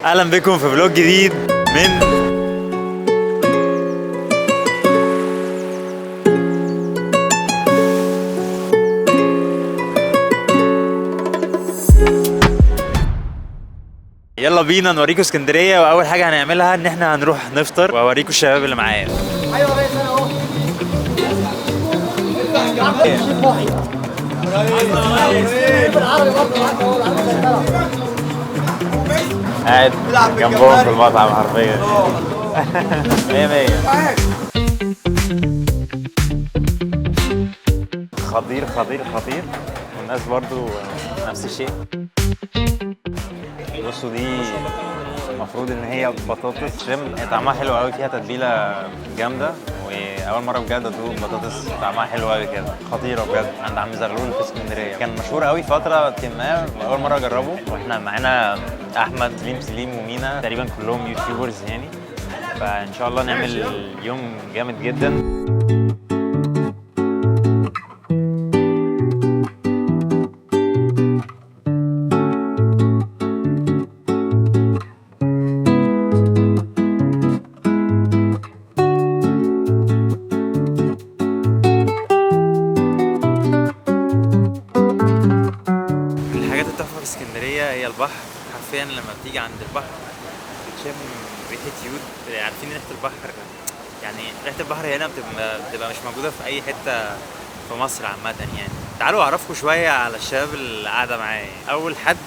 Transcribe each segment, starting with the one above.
اهلا بكم في فلوج جديد من يلا بينا نوريكم اسكندريه. واول حاجه هنعملها ان احنا هنروح نفطر واوريكم الشباب اللي معايا. ايوه يا ريس انا اهو. قاعد جنبهم في المطعم حرفيا. مية مية. خطير خطير خطير، والناس برضو نفس الشيء. بصوا دي المفروض ان هي بطاطس شريمب، طعمها حلو قوي، فيها تتبيله جامده، واول مره بجد ادوق بطاطس طعمها حلو قوي كده، خطيره بجد، عند عم زغلول في اسكندريه. كان مشهور قوي فتره ما، واول مره اجربه. واحنا معانا احمد سليم ومينا، تقريبا كلهم يوتيوبرز يعني، فان شاء الله نعمل يوم جامد جدا. في اسكندريه هي البحر، حرفيا لما بتيجي عند البحر بتشم ريحه يود. عارفين ريحه البحر؟ يعني ريحه البحر هنا بتبقى مش موجوده في اي حته في مصر عامه يعني. تعالوا اعرفكم شويه على الشباب اللي قاعده معايا. اول حد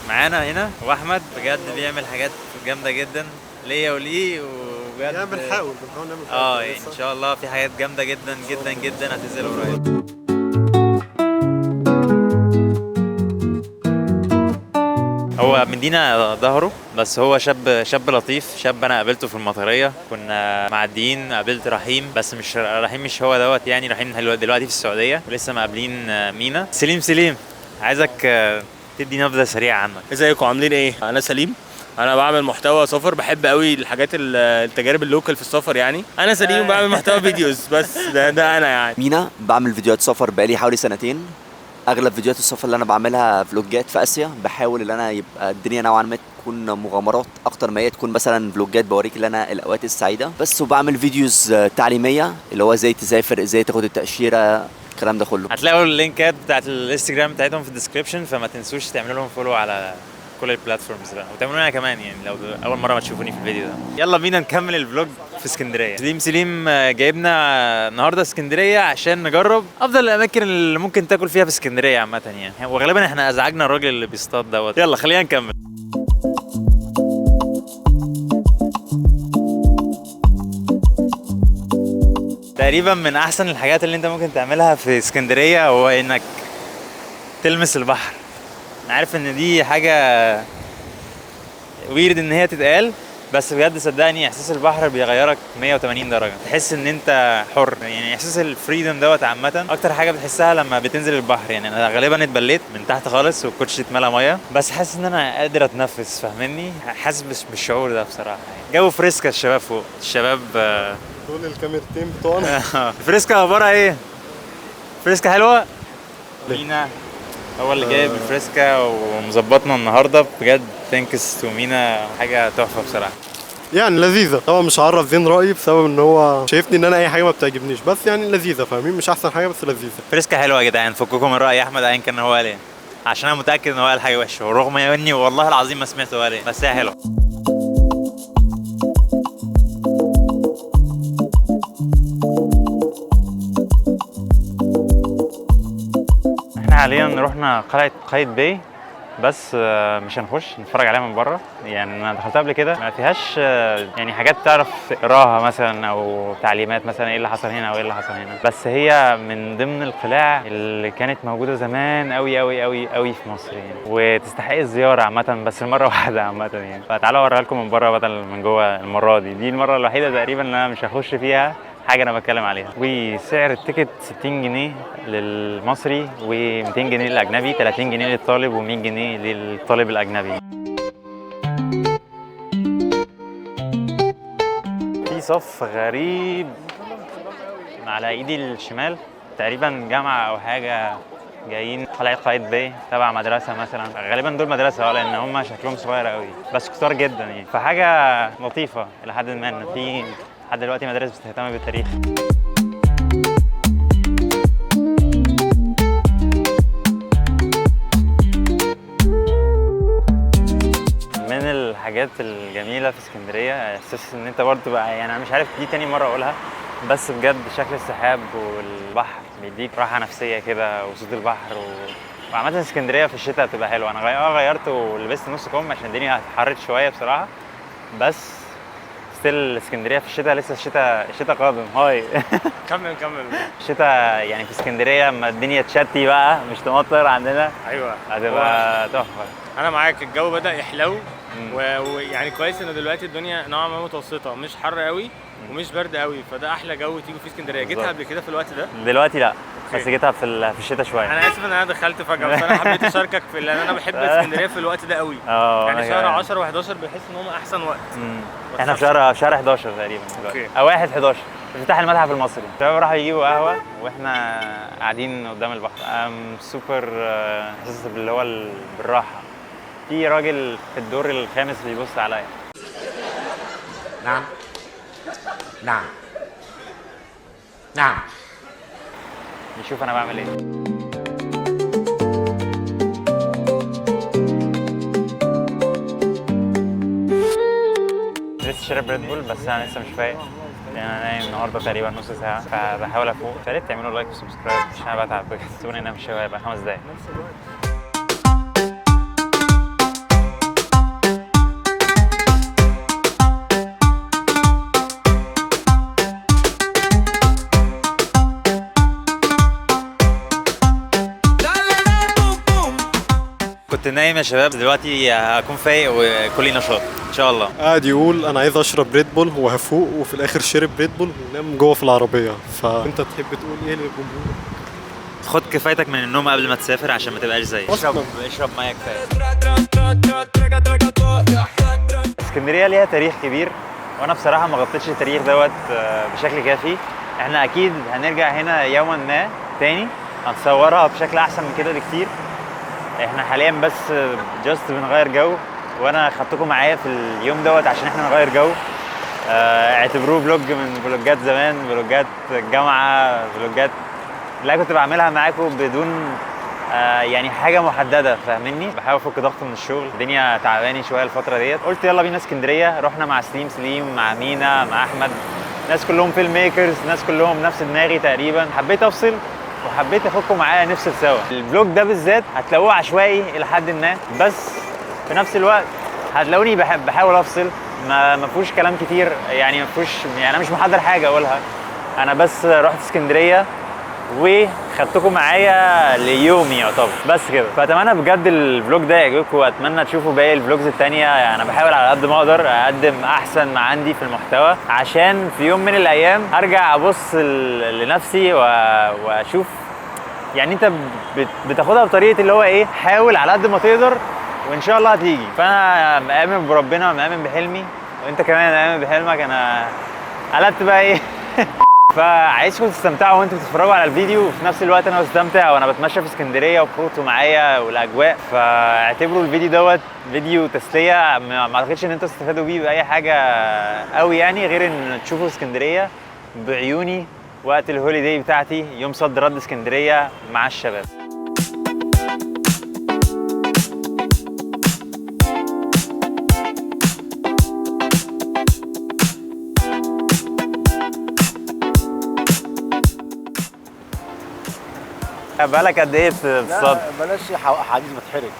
معانا هنا هو احمد، بجد بيعمل حاجات جامده جدا ليا وليه، وبجد بنحاول نعمل حاجات ان شاء الله في حاجات جامده جدا جدا جدا هتنزل قريب. هو مدينا ظهره، بس هو شاب لطيف، شاب انا قابلته في المطريه، كنا معديين قابلت رحيم، بس مش رحيم، مش هو دوت يعني. رحيم دلوقتي في السعوديه، ولسه مقابلين مينا. سليم عايزك تدي نبذه سريعه عنك. ازيكم عاملين ايه؟ انا سليم، انا بعمل محتوى سفر، بحب قوي الحاجات التجارب اللوكال في السفر يعني. انا سليم بعمل محتوى فيديوز بس، ده انا يعني. مينا، بعمل فيديوهات سفر بقالي حوالي سنتين. اغلب فيديوهات السفر اللي انا بعملها فلوجات في اسيا، بحاول ان انا يبقى الدنيا نوعا ما تكون مغامرات اكتر ما هي تكون مثلا فلوجات بوريك اللي انا الاوقات السعيده بس. وبعمل فيديوز تعليميه اللي هو ازاي تسافر، ازاي تاخد التاشيره، الكلام ده كله. هتلاقوا اللينكات بتاعت الانستجرام بتاعتهم في الديسكربشن، فما تنسوش تعملوا لهم فولو على كل البلاتفورمز بقى، وتعملوا لنا كمان يعني لو اول مره ما تشوفوني في الفيديو ده. يلا بينا نكمل الفلوج في اسكندريه. سليم جايبنا النهارده اسكندريه عشان نجرب افضل الاماكن اللي ممكن تاكل فيها في اسكندريه عامه يعني، وغالبا احنا ازعجنا الراجل اللي بيصطاد دوت. يلا خلينا نكمل. تقريبا من احسن الحاجات اللي انت ممكن تعملها في اسكندريه هو انك تلمس البحر. انا عارف ان دي حاجه ويرد ان هي تتقال، بس بجد صدقني احساس البحر بيغيرك 180 درجه، تحس ان انت حر يعني. احساس الفريدم دوت عامه اكتر حاجه بتحسها لما بتنزل البحر يعني. انا غالبا اتبليت من تحت خالص والكوتشي اتملى ميه، بس حاسس ان انا قادر اتنفس، فاهمني؟ حاسس بالشعور ده بصراحه يعني. جو فريسكا، الشباب فوق، الشباب دول الكاميرتين بتوعنا. فريسكا اخبارها ايه؟ فريسكا حلوه. مينا هو اللي جايب الفريسكا ومظبطنا النهارده، بجد ثانكس تو مينا، حاجه تحفه بصراحه. يعني لذيذه طبعا، مش هعرف زين رايي بسبب ان هو شايفني ان انا اي حاجه ما بتعجبنيش، بس يعني لذيذه، فاهمين؟ مش احسن حاجه بس لذيذه. فريسكا حلوه يا جدعان، فككم من راي احمد ايا كان هو قال ايه، عشان انا متاكد ان هو قال حاجه وحشه، ورغم اني والله العظيم ما سمعت هو قال ايه، بس هي حلوه. احنا حاليا رحنا قلعه قايتباي، بس مش هنخش نتفرج عليها من بره يعني. انا دخلتها قبل كده، ما فيهاش يعني حاجات تعرف تقراها مثلا او تعليمات مثلا ايه اللي حصل هنا او ايه اللي حصل هنا، بس هي من ضمن القلاع اللي كانت موجوده زمان قوي قوي قوي قوي في مصر يعني، وتستحق الزياره عامه، بس المره واحده عامه يعني. فتعالوا اوريها لكم من بره بدل من جوه. المره دي المره الوحيده تقريبا اللي انا مش هخش فيها حاجه انا بتكلم عليها. وسعر التيكت 60 جنيه للمصري و200 جنيه للاجنبي، 30 جنيه للطالب و100 جنيه للطالب الاجنبي. في صف غريب على ايدي الشمال، تقريبا جامعه او حاجه جايين قلعه قايتباي تبع مدرسه مثلا، غالبا دول مدرسه لان هم شكلهم صغير قوي بس كتار جدا يعني، فحاجه لطيفه الى حد ما ان في لحد دلوقتي مدارس بتهتم بالتاريخ. من الحاجات الجميله في اسكندريه احساس ان انت برضه بقى، يعني انا مش عارف دي تاني مره اقولها، بس بجد شكل السحاب والبحر بيديك راحه نفسيه كده وصوت البحر وعامه اسكندريه في الشتاء بتبقى حلوه. انا غيرت ولبست نص كم عشان الدنيا اتحرت شويه بصراحه، بس ستيل اسكندريه في الشتاء لسه الشتاء قادم. هاي كمل الشتاء يعني في اسكندريه لما الدنيا تشتي بقى مش تمطر عندنا ايوه هتبقى تحفه. انا معاك، الجو بدأ يحلو ويعني كويس ان دلوقتي الدنيا نوعا ما متوسطه، مش حر قوي ومش برد قوي، فده احلى جو تيجي في اسكندريه. جيتها قبل كده في الوقت ده؟ دلوقتي لا، بس جيتها في الشتاء شويه. انا اسف ان انا دخلت فجاه، بس انا حبيت اشاركك في لان انا بحب اسكندريه في الوقت ده قوي. يعني شهر 10 و11 بحس ان هم احسن وقت. احنا في شهر 11 تقريبا دلوقتي او 1/11 افتتاح المتحف المصري. الشباب راحوا يجيبوا قهوه واحنا قاعدين قدام البحر. سوبر حاسس اللي هو بالراحه. في راجل في الدور الخامس بيبص عليا. نعم نعم نعم. بيشوف انا بعمل ايه. لسه شارب ريد بول بس انا لسه مش فايق لان انا نايم النهارده تقريبا نص ساعه، فبحاول افوق. يا ريت تعملوا لايك وسبسكرايب عشان انا بتعب بجد. سيبوني انام شويه، هيبقى 5 دقايق. كنت نايم يا شباب، دلوقتي هكون فايق وكلي نشاط ان شاء الله. قاعد يقول انا عايز اشرب ريد بول وهفوق، وفي الاخر شرب ريد بول ونام جوه في العربيه. فانت تحب تقول ايه للجمهور؟ خد كفايتك من النوم قبل ما تسافر عشان ما تبقاش زي اشرب ميه كفايه. اسكندريه ليها تاريخ كبير وانا بصراحه ما غطيتش التاريخ دوت بشكل كافي. احنا اكيد هنرجع هنا يوما ما تاني هنصورها بشكل احسن من كده بكتير. احنا حاليا بس جاست بنغير جو، وانا خدتكم معايا في اليوم دوت عشان احنا نغير جو. اعتبروه فلوج من فلوجات زمان، فلوجات الجامعه، فلوجات لا كنت بعملها معاكم بدون يعني حاجه محدده، فاهمني؟ بحاول افك ضغط من الشغل، الدنيا تعباني شويه الفتره ديت. قلت يلا بينا اسكندريه. رحنا مع سليم مع مينا مع احمد، ناس كلهم فيلم ميكرز، ناس كلهم نفس دماغي تقريبا. حبيت افصل وحبيت اخدكم معايا نفصل سوا. الفلوج ده بالذات هتلاقوه عشوائي الى حد ما، بس في نفس الوقت هتلاقوني بحاول افصل. ما فيهوش كلام كتير يعني، ما فيهوش يعني انا مش محضر حاجه اقولها، انا بس رحت اسكندريه وخدتكم معايا ليومي يعتبر بس كده. فاتمنى بجد الفلوج ده يعجبكم واتمنى تشوفوا باقي الفلوجز التانية. يعني انا بحاول على قد ما اقدر اقدم احسن ما عندي في المحتوى عشان في يوم من الايام ارجع ابص لنفسي واشوف يعني انت بتاخدها بطريقه اللي هو ايه، حاول على قد ما تقدر وان شاء الله هتيجي. فانا مآمن بربنا ومآمن بحلمي وانت كمان مآمن بحلمك. انا قلبت بقى ايه فعايزكم تستمتعوا وانتم بتتفرجوا على الفيديو، وفي نفس الوقت انا بستمتع وانا بتمشى في اسكندريه وخروجتوا معايا والاجواء. فاعتبروا الفيديو دوت فيديو تسليه، ما اعتقدش ان انتوا تستفادوا بيه باي حاجه قوي يعني، غير ان تشوفوا اسكندريه بعيوني وقت الهوليداي بتاعتي، يوم صد رد اسكندريه مع الشباب. بقالك قد ايه بتصطاد؟ بلاش حديث بتحرج.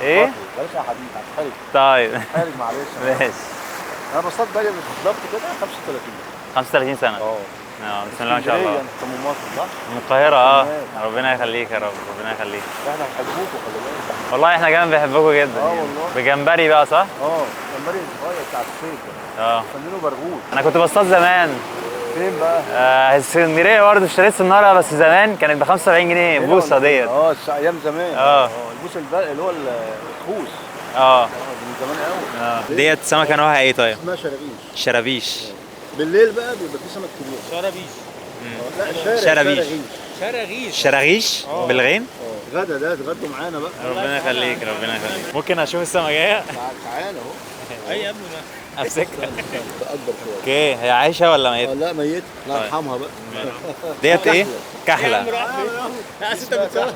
ايه؟ بلاش حديث هتحرج. طيب هتحرج معلش. ماشي. انا بصطاد بقالي بالظبط كده 35 سنه. بسم الله ما شاء الله. انت من مصر صح؟ من القاهره. ربنا يخليك يا رب، ربنا يخليك. احنا بنحبوكوا خلي بالك. والله احنا كمان بنحبكم جدا. والله. بجمبري بقى صح؟ جمبري الصغير بتاع الصيف ده. مسمينه برغوث. انا كنت بصطاد زمان. فين بقى؟ اسكندريه برضه اشتريت سناره بس زمان كانت ب 75 جنيه بوصه ديت. ايام زمان. البوص اللي هو الخوص. من زمان قوي. ديت سمكه نوعها ايه طيب؟ اسمها شرابيش. شرابيش. بالليل بقى بيبقى في سمك كبير. شرابيش. لا شرابيش. شراغيش بالغين. غدا ده اتغدوا معانا بقى. ربنا يخليك ربنا يخليك. ممكن اشوف السما جايه؟ تعالى اهو. اي يا ابني ده امسكها. تقدر شويه. اوكي، هي عايشه ولا ميته؟ لا ميت، لا ارحمها بقى. ديت ايه؟ كحله. لا انت بتصور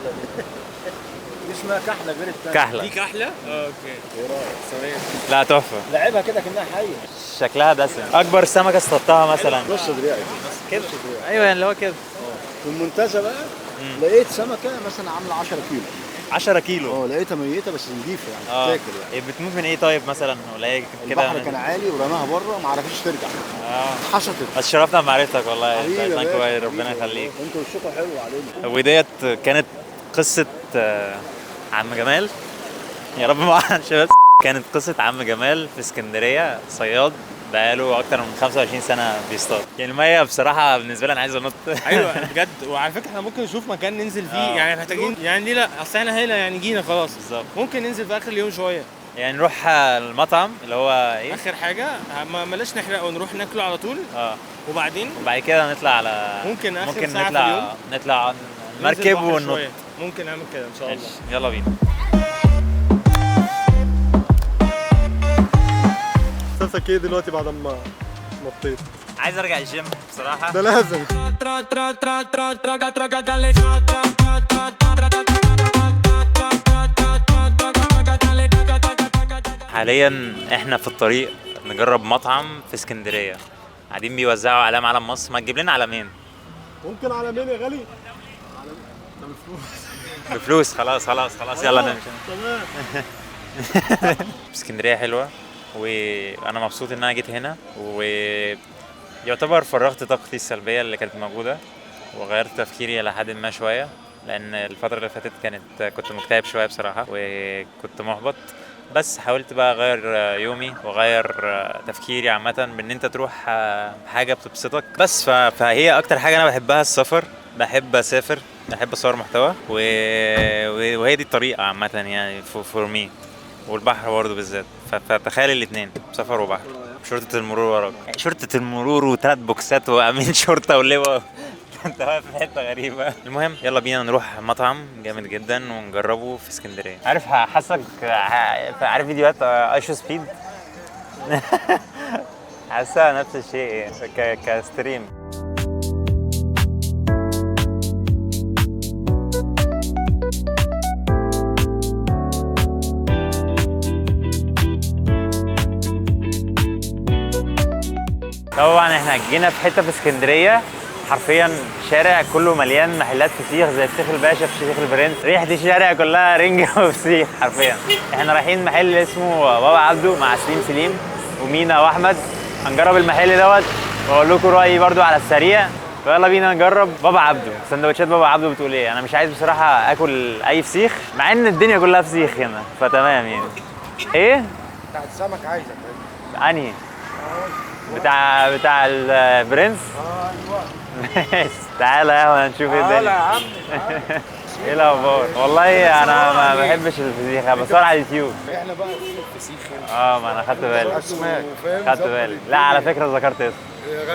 دي اسمها كحله غير التانية. كحله. دي كحله؟ اوكي. ايه رايك؟ سلام. لا تحفه. لعبها كده كانها حيه. شكلها دسم. اكبر سمكه اصطادتها مثلا نص دراعي. كده. ايوه يعني اللي هو كده. في المنتزه بقى لقيت سمكه مثلا عامله 10 كيلو. 10 كيلو. لقيتها ميته بس نضيفه يعني تاكل يعني. إيه بتموت من ايه طيب مثلا ولا ايه كده؟ البحر كان عالي ورماها بره ما عرفتش ترجع. حشطت. بس شرفنا بمعرفتك والله. حبيبي يا انسان باشا، كويس ربنا حبيبي. يخليك. انتوا وشكوا حلو علينا. وديت كانت قصه عم جمال. يا رب ما اعرفش بس كانت قصه عم جمال في اسكندريه، صياد بقاله اكتر من 25 سنه بيصطاد. يعني الميه بصراحه بالنسبه لي انا عايز انط. ايوه بجد. وعلى فكره احنا ممكن نشوف مكان ننزل فيه يعني محتاجين يعني ليه لا، اصل احنا هنا يعني جينا خلاص. بالظبط. ممكن ننزل في اخر اليوم شويه يعني نروح المطعم اللي هو ايه؟ اخر حاجه ملاش نحرق ونروح ناكله على طول. وبعدين كده نطلع على ممكن اخر ممكن ساعه نطلع في اليوم نطلع ننزل مركب بحر وننط. شوية. ممكن نعمل كده ان شاء الله. ماشي، يلا بينا. احساسك ايه دلوقتي بعد ما نطيت؟ عايز ارجع الجيم بصراحه. ده لازم. حاليا احنا في الطريق نجرب مطعم في اسكندريه، قاعدين بيوزعوا اعلام علم مصر. ما تجيب لنا علمين؟ ممكن على مين يا غالي؟ بفلوس. خلاص يلا نمشي. تمام. اسكندريه حلوه وانا مبسوط ان انا جيت هنا، ويعتبر فرغت طاقتي السلبيه اللي كانت موجوده وغيرت تفكيري الى حد ما شويه، لان الفتره اللي فاتت كنت مكتئب شويه بصراحه وكنت محبط. بس حاولت بقى اغير يومي واغير تفكيري عامه بان انت تروح حاجه بتبسطك بس. فهي اكتر حاجه انا بحبها السفر. بحب اسافر، بحب اصور محتوى وهي دي الطريقه عامه يعني فور مي. والبحر برضه بالذات. فتخيل الاثنين، سفر وبحر. شرطه المرور وراك، شرطه المرور وثلاث بوكسات وامين شرطه ولواء. انت واقف في حته غريبه. المهم يلا بينا نروح مطعم جامد جدا ونجربه في اسكندريه. عارف حاسك عارف فيديوهات ايشو سبيد. حاسها نفس الشيء كستريم. طبعا احنا جينا في حته في اسكندريه حرفيا شارع كله مليان محلات فسيخ زي فسيخ الباشا، فسيخ البرنس. ريحه الشارع كلها رنجه وفسيخ حرفيا. احنا رايحين محل اسمه بابا عبده مع سليم ومينا واحمد. هنجرب المحل دوت واقول لكم رايي برده على السريع. فيلا بينا نجرب بابا عبده. سندوتشات بابا عبده بتقول ايه؟ انا مش عايز بصراحه اكل اي فسيخ مع ان الدنيا كلها فسيخ هنا، فتمام يعني. ايه بتاع السمك عايزك. انهي؟ بتاع البرنس. ايوه. تعالى يا عم نشوف ايه الدنيا. يا عم. ايه الاخبار؟ والله انا ما بحبش الفسيخ، انا بصور على اليوتيوب. احنا بقى في الفسيخ هنا. ما انا خدت بالي. اسماك. خدت بالي. لا على فكره ذكرت اسم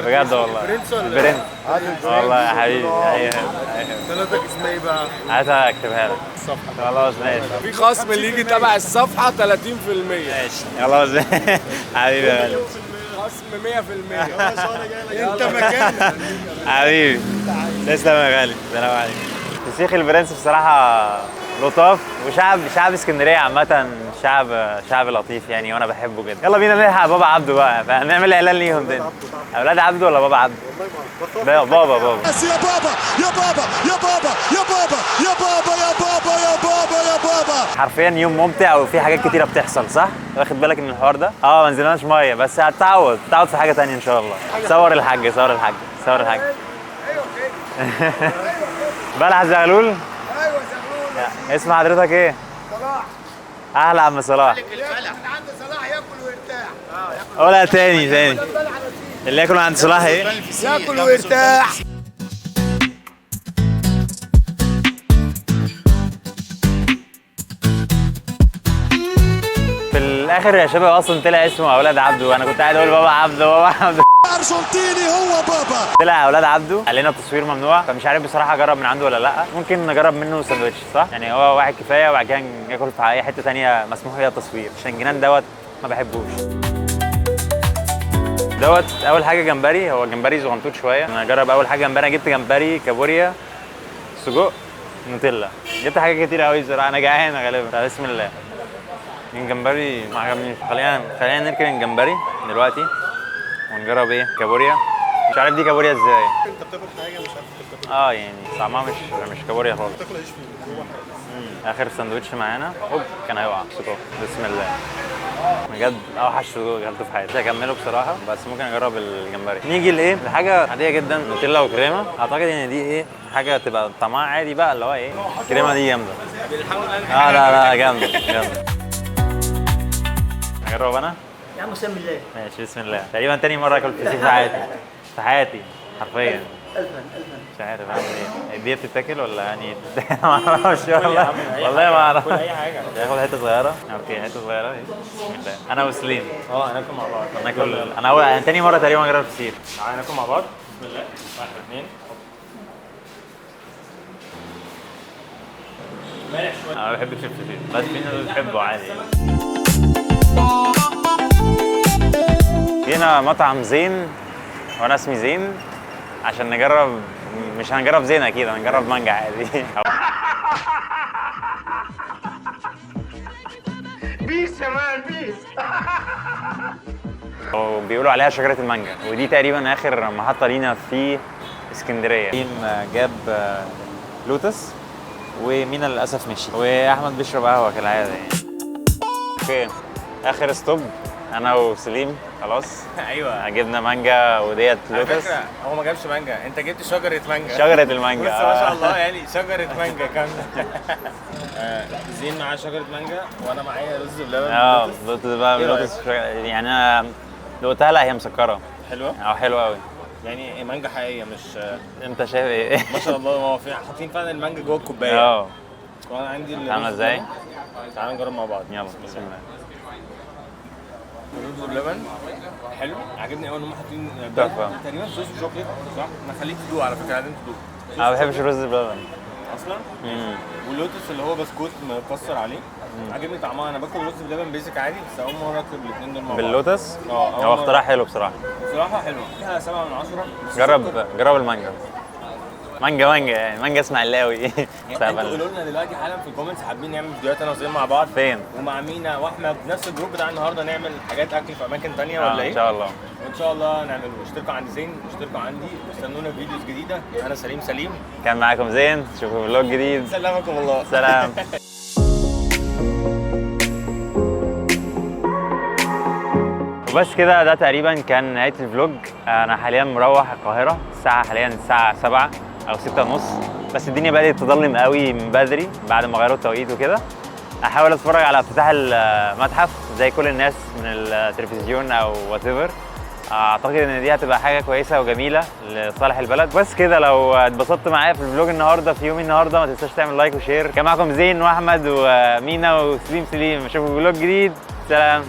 بجد والله. برنس ولا برنس. والله يا حبيبي. ايوه سندك اسمها ايه بقى؟ عايزها اكتبها لك. خلاص ماشي. في خصم اللي يجي تبع الصفحه 30%. ماشي خلاص. حبيبي يا غالي. خصم 100%. انت مكانك. حبيبي تسلم يا غالي. سلام عليكم. فسيخ البرنس بصراحة لطاف، شعب اسكندرية عامة شعب لطيف يعني وانا بحبه جدا. يلا بينا نلحق بابا عبده بقى، فنعمل اعلان ليهم تاني. اولاد عبده ولا بابا عبده؟ بابا يا بابا يا بابا يا بابا يا بابا يا بابا يا بابا يا بابا يا بابا. حرفيا يوم ممتع وفي حاجات كتيرة بتحصل، صح؟ واخد بالك من الحوار ده؟ ما نزلناش مية بس هتعود في حاجة تانية ان شاء الله. صور الحاج. بلح زغلول؟ ايوه زغلول. اسم حضرتك ايه؟ صلاح. اهلا عم صلاح. من عند صلاح ياكل ويرتاح. قولها تاني. اللي ياكل من عند صلاح ايه؟ ياكل ويرتاح. في الاخر يا شباب اصلا طلع اسمه اولاد عبده، انا كنت قاعد اقول بابا عبده بابا عبده. ارجنتيني هو بابا. طلع اولاد عبده، قال لنا التصوير ممنوع، فمش عارف بصراحه اجرب من عنده ولا لا. ممكن نجرب منه ساندوتش صح؟ يعني هو واحد كفايه، وبعد كده ناكل في اي حته ثانيه مسموح فيها التصوير، عشان الجنان دوت ما بحبوش. دوت اول حاجه جمبري، هو جمبري صغنطوط شويه. انا اجرب اول حاجه جمبري، انا جبت جمبري كابوريا سجق نوتيلا، جبت حاجات كتير قوي بصراحه، انا جعان غالبا. بسم الله. الجمبري ما عجبنيش، خلينا نركن الجمبري دلوقتي ونجرب ايه كابوريا. مش عارف دي كابوريا ازاي. انت بتاكل حاجه مش عارف يعني طعمها مش كابوريا خالص. تاكل عيش فيه هو حاجه. اخر ساندوتش معانا كان هيقع سجق. بسم الله. بجد اوحش سجق اكلته في حياتي. مش هكمله بصراحه، بس ممكن اجرب الجمبري. نيجي لايه؟ لحاجه عاديه جدا، نوتيلا وكريمه. اعتقد ان دي ايه حاجه تبقى طعمها عادي بقى، اللي هو ايه الكريمه دي جامده. لا جامده جامده. اجرب انا؟ يا عم بسم الله. ماشي بسم الله. تقريبا تاني مره اكل فسيخ في حياتي، في حياتي حرفيا. مش عارف اعمل ايه. دي بتتاكل ولا يعني ما اعرفش والله ما اعرف. كل اي حاجه. هاخد حته صغيره. اوكي حته صغيره اهي. بسم الله. انا وسليم هناكل مع بعض. انا تاني مره تقريبا اجرب فسيخ. تعالى ناكل مع بعض. بسم الله. 1 2. مالح شويه. انا ما بحبش الفسيخ، بس في ناس بتحبه عادي. جينا مطعم زين، وانا اسمي زين، عشان نجرب. مش هنجرب زين اكيد، هنجرب مانجا عادي. بيس يا مان بيس. وبيقولوا عليها شجره المانجا، ودي تقريبا اخر محطه لينا في اسكندريه. جاب لوتس، ومينا للاسف مشي، واحمد بيشرب قهوه كالعاده يعني. اوكي اخر ستوب انا وسليم خلاص. ايوه جبنا مانجا وديت على لوتس. فكره هو ما جابش مانجا، انت جبت شجره مانجا. شجره المانجا بص ما شاء الله يعني شجره مانجا كامله. زين معاه شجره مانجا وانا معايا رز بلبن. لوتس بقى. إيه لوتس يعني انا دقتها، لا هي مسكره. حلوه حلوه قوي. يعني مانجا حقيقيه مش انت شايف ايه؟ ما شاء الله. هو حاطين فعلا المانجا جوه الكوبايه. وانا عندي عامله ازاي؟ تعالى نجرب مع بعض. يلا بسم الله. رز بلبن حلو، عجبني قوي ان هم حاطين تحفه. تقريبا صوص شوكليت صح؟ انا خليك تدوق على فكره، عايزين تدوق. انا ما بحبش الرز بلبن اصلا. واللوتس اللي هو بسكوت مكسر عليه. عجبني طعمها. انا باكل رز بلبن بيزك عادي، بس اول مره اكل الاثنين دول مع بعض. باللوتس. أول هو مرة. اختراع حلو بصراحه. بصراحه حلوه، فيها 7 من 10. جرب المانجا. مانجا يعني مانجا اسماعيلاوي. انتوا قولوا لنا دلوقتي حالا في الكومنتس حابين نعمل فيديوهات انا وزين مع بعض فين؟ ومع مينا واحمد نفس الجروب بتاع النهارده، نعمل حاجات اكل في اماكن ثانيه ولا ايه؟ ان شاء الله. وان شاء الله نعمله. اشتركوا عند زين، اشتركوا عندي، استنونا في فيديوز جديده. انا سليم. كان معاكم زين، تشوفوا فلوج جديد. سلامكم الله. سلام. وبس كده، ده تقريبا كان نهايه الفلوج. انا حاليا مروح القاهره، حاليا الساعه 7 او 6:30، بس الدنيا بدات تظلم قوي من بدري بعد ما غيروا التوقيت وكده. احاول اتفرج على افتتاح المتحف زي كل الناس من التلفزيون او وات ايفر. اعتقد ان دي هتبقى حاجه كويسه وجميله لصالح البلد. بس كده، لو اتبسطت معايا في الفلوج النهارده في يومي النهارده، ما تنساش تعمل لايك وشير. كان معاكم زين واحمد ومينا وسليم. اشوفكم في فلوج جديد. سلام.